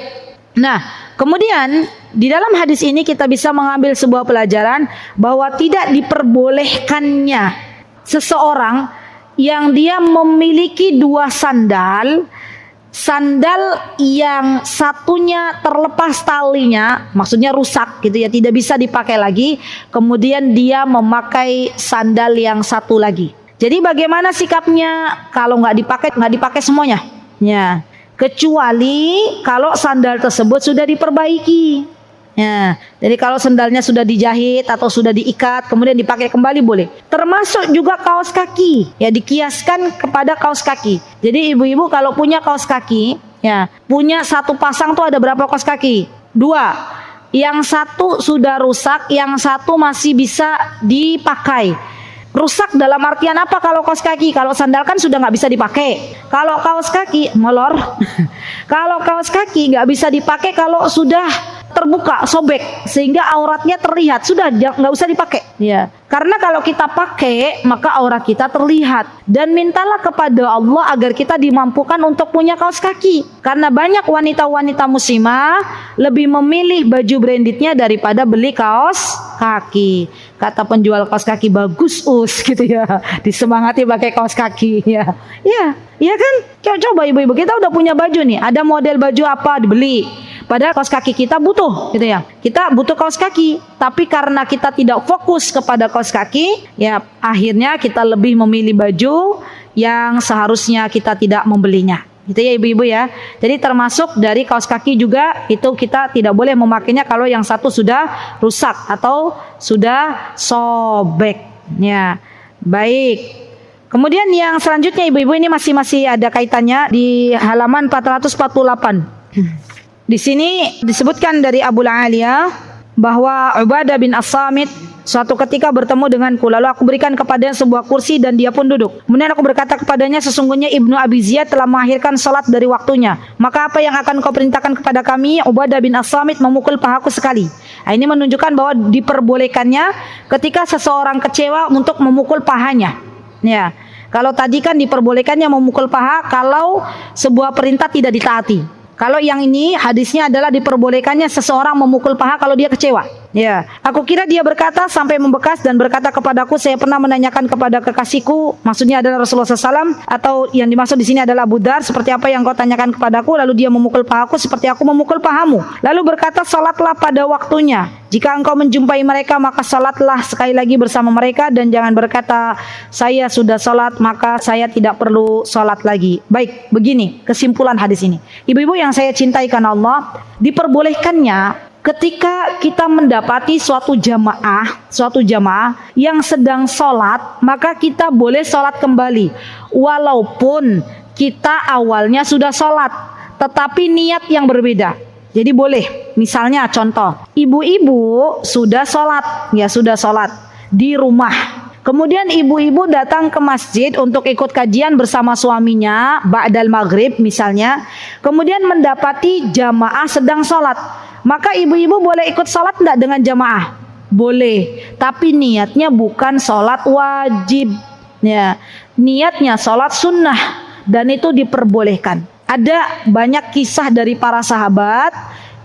Nah, kemudian di dalam hadis ini kita bisa mengambil sebuah pelajaran bahwa tidak diperbolehkannya seseorang yang dia memiliki 2 sandal yang satunya terlepas talinya, maksudnya rusak gitu tidak bisa dipakai lagi, kemudian dia memakai sandal yang satu lagi. Jadi bagaimana sikapnya kalau nggak dipakai semuanya? Kecuali kalau sandal tersebut sudah diperbaiki. Jadi kalau sandalnya sudah dijahit atau sudah diikat kemudian dipakai kembali boleh. Termasuk juga kaos kaki, dikiaskan kepada kaos kaki. Jadi ibu-ibu kalau punya kaos kaki, punya 1 pasang tuh ada berapa kaos kaki? 2. Yang 1 sudah rusak, yang 1 masih bisa dipakai. Rusak dalam artian apa kalau kaos kaki? Kalau sandal kan sudah nggak bisa dipakai. Kalau kaos kaki, molor. Kalau kaos kaki nggak bisa dipakai kalau sudah terbuka, sobek, sehingga auratnya terlihat. Sudah nggak usah dipakai. Ya, karena kalau kita pakai maka aurat kita terlihat. Dan mintalah kepada Allah agar kita dimampukan untuk punya kaos kaki. Karena banyak wanita-wanita muslimah lebih memilih baju brandednya daripada beli kaos kaki. Kata penjual kaos kaki, bagus gitu ya, disemangati pakai kaos kaki ya. Ya kan? Coba ibu-ibu, kita udah punya baju nih, ada model baju apa dibeli. Padahal kaos kaki kita butuh gitu ya. Kita butuh kaos kaki, tapi karena kita tidak fokus kepada kaos kaki, ya akhirnya kita lebih memilih baju yang seharusnya kita tidak membelinya. Gitu ya ibu-ibu ya. Jadi termasuk dari kaos kaki juga itu kita tidak boleh memakainya kalau yang satu sudah rusak atau sudah sobek. Ya. Baik. Kemudian yang selanjutnya ibu-ibu, ini masih ada kaitannya di halaman 448. Di sini disebutkan dari Abu Aliyah bahwa Ubadah bin As-Samit suatu ketika bertemu denganku, lalu aku berikan kepadanya sebuah kursi dan dia pun duduk. Kemudian aku berkata kepadanya, sesungguhnya Ibnu Abi Ziyad telah mengakhirkan salat dari waktunya. Maka apa yang akan kau perintahkan kepada kami? Ubadah bin As-Samit memukul pahaku sekali. Nah, ini menunjukkan bahwa diperbolehkannya ketika seseorang kecewa untuk memukul pahanya. Ya, kalau tadi kan diperbolehkannya memukul paha kalau sebuah perintah tidak ditaati. Kalau yang ini hadisnya adalah diperbolehkannya seseorang memukul paha kalau dia kecewa. Ya, aku kira dia berkata sampai membekas dan berkata kepadaku, saya pernah menanyakan kepada kekasihku, maksudnya adalah Rasulullah SAW, atau yang dimaksud di sini adalah Abu Dzar, seperti apa yang kau tanyakan kepadaku, lalu dia memukul pahaku seperti aku memukul pahamu. Lalu berkata, salatlah pada waktunya. Jika engkau menjumpai mereka maka salatlah sekali lagi bersama mereka dan jangan berkata saya sudah salat maka saya tidak perlu salat lagi. Baik, begini kesimpulan hadis ini. Ibu-ibu yang saya cintai karena Allah, diperbolehkannya ketika kita mendapati suatu jamaah yang sedang sholat, maka kita boleh sholat kembali. Walaupun kita awalnya sudah sholat, tetapi niat yang berbeda. Jadi boleh, misalnya contoh, ibu-ibu sudah sholat di rumah. Kemudian ibu-ibu datang ke masjid untuk ikut kajian bersama suaminya, ba'dal maghrib misalnya. Kemudian mendapati jamaah sedang sholat. Maka ibu-ibu boleh ikut sholat enggak dengan jamaah? Boleh, tapi niatnya bukan sholat wajib. Ya, niatnya sholat sunnah dan itu diperbolehkan. Ada banyak kisah dari para sahabat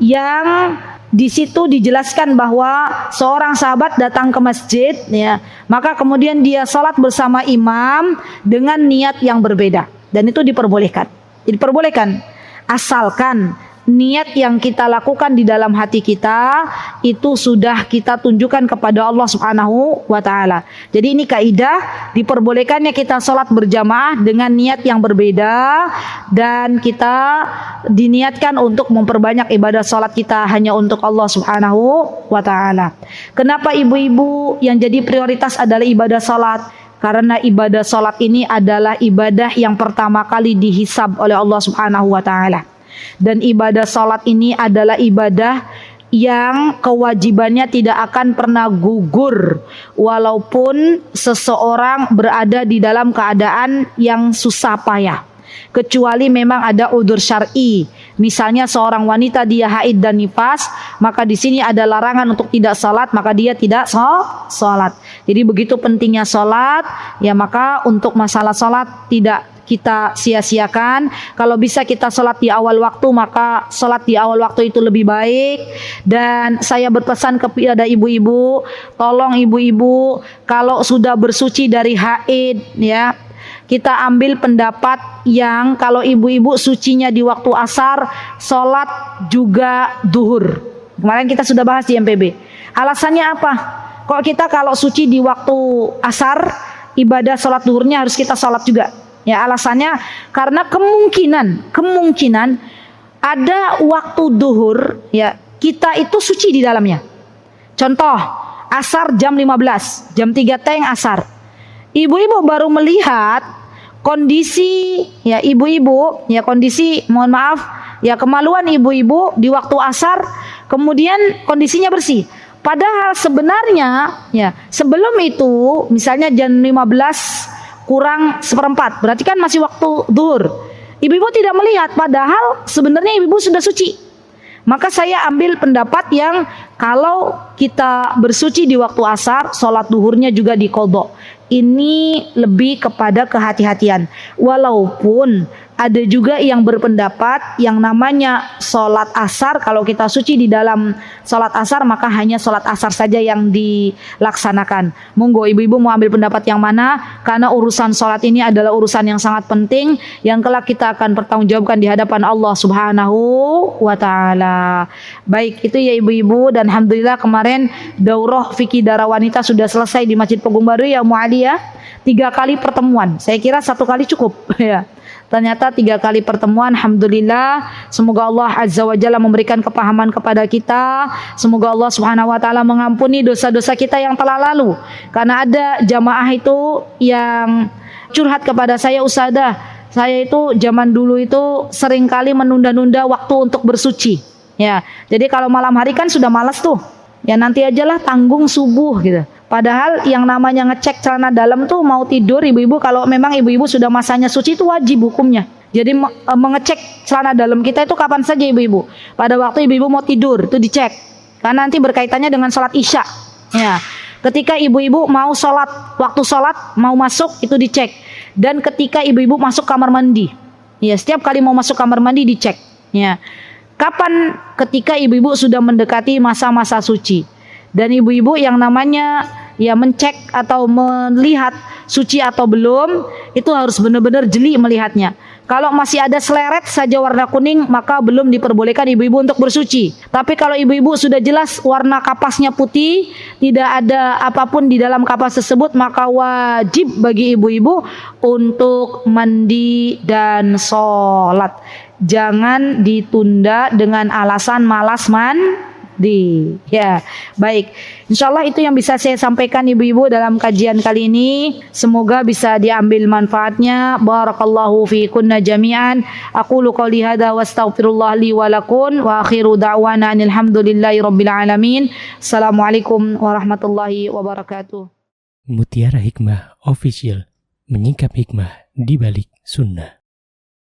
yang di situ dijelaskan bahwa seorang sahabat datang ke masjid, ya, maka kemudian dia sholat bersama imam dengan niat yang berbeda dan itu diperbolehkan. Diperbolehkan asalkan niat yang kita lakukan di dalam hati kita itu sudah kita tunjukkan kepada Allah Subhanahu wa taala. Jadi ini kaidah, diperbolehkannya kita sholat berjamaah dengan niat yang berbeda dan kita diniatkan untuk memperbanyak ibadah sholat kita hanya untuk Allah Subhanahu wa taala. Kenapa ibu-ibu yang jadi prioritas adalah ibadah sholat? Karena ibadah sholat ini adalah ibadah yang pertama kali dihisab oleh Allah Subhanahu wa taala. Dan ibadah salat ini adalah ibadah yang kewajibannya tidak akan pernah gugur walaupun seseorang berada di dalam keadaan yang susah payah, kecuali memang ada udzur syar'i. Misalnya seorang wanita dia haid dan nifas, maka di sini ada larangan untuk tidak salat, maka dia tidak salat. Jadi begitu pentingnya salat, ya maka untuk masalah salat tidak kita sia-siakan. Kalau bisa kita sholat di awal waktu, maka sholat di awal waktu itu lebih baik. Dan saya berpesan kepada ibu-ibu, tolong ibu-ibu kalau sudah bersuci dari haid, ya, kita ambil pendapat yang kalau ibu-ibu sucinya di waktu asar, sholat juga duhur. Kemarin kita sudah bahas di MPB. Alasannya apa? Kok kita kalau suci di waktu asar, ibadah sholat duhurnya harus kita sholat juga? Ya, alasannya karena kemungkinan ada waktu duhur, ya, kita itu suci di dalamnya. Contoh, asar jam 15, jam 3 teng asar. Ibu-ibu baru melihat kondisi, ya ibu-ibu, ya kondisi, mohon maaf, ya kemaluan ibu-ibu di waktu asar, kemudian kondisinya bersih. Padahal sebenarnya ya sebelum itu misalnya jam 15 kurang seperempat, berarti kan masih waktu zuhur. Ibu-ibu tidak melihat, padahal sebenarnya ibu-ibu sudah suci. Maka saya ambil pendapat yang kalau kita bersuci di waktu asar, sholat duhurnya juga diqadha. Ini lebih kepada kehati-hatian. Walaupun ada juga yang berpendapat yang namanya sholat asar, kalau kita suci di dalam sholat asar maka hanya sholat asar saja yang dilaksanakan. Monggo ibu-ibu mau ambil pendapat yang mana, karena urusan sholat ini adalah urusan yang sangat penting yang kelak kita akan pertanggungjawabkan di hadapan Allah Subhanahu wa Ta'ala. Baik, itu ya ibu-ibu, dan alhamdulillah kemarin daurah fikih darah wanita sudah selesai di Masjid Pegung Baru ya Mu'aliyah. 3 kali pertemuan, saya kira 1 kali cukup ya. Ternyata 3 kali pertemuan, alhamdulillah. Semoga Allah Azza wa Jalla memberikan kepahaman kepada kita. Semoga Allah Subhanahu wa Ta'ala mengampuni dosa-dosa kita yang telah lalu. Karena ada jamaah itu yang curhat kepada saya, Ustazah, saya itu zaman dulu itu sering kali menunda-nunda waktu untuk bersuci. Ya, jadi kalau malam hari kan sudah malas tuh. Ya nanti ajalah tanggung subuh gitu. Padahal yang namanya ngecek celana dalam tuh mau tidur ibu-ibu, kalau memang ibu-ibu sudah masanya suci itu wajib hukumnya. Jadi mengecek celana dalam kita itu kapan saja ibu-ibu. Pada waktu ibu-ibu mau tidur itu dicek. Karena nanti berkaitannya dengan sholat isya. Ya. Ketika ibu-ibu mau sholat, waktu sholat mau masuk itu dicek. Dan ketika ibu-ibu masuk kamar mandi. Ya, setiap kali mau masuk kamar mandi dicek. Ya. Kapan ketika ibu-ibu sudah mendekati masa-masa suci. Dan ibu-ibu yang namanya ya mencek atau melihat suci atau belum, itu harus benar-benar jeli melihatnya. Kalau masih ada seleret saja warna kuning, maka belum diperbolehkan ibu-ibu untuk bersuci. Tapi kalau ibu-ibu sudah jelas warna kapasnya putih, tidak ada apapun di dalam kapas tersebut, maka wajib bagi ibu-ibu untuk mandi dan sholat. Jangan ditunda dengan alasan malas ya, baik. Insyaallah itu yang bisa saya sampaikan ibu-ibu dalam kajian kali ini. Semoga bisa diambil manfaatnya. Barakallahu fiikunna jami'an. Aqulu qouli hadza wa astaghfirullah li wa lakum wa akhiru da'wana alhamdulillahi rabbil alamin. Assalamualaikum warahmatullahi wabarakatuh. Mutiara Hikmah Official, menyingkap hikmah di balik sunnah.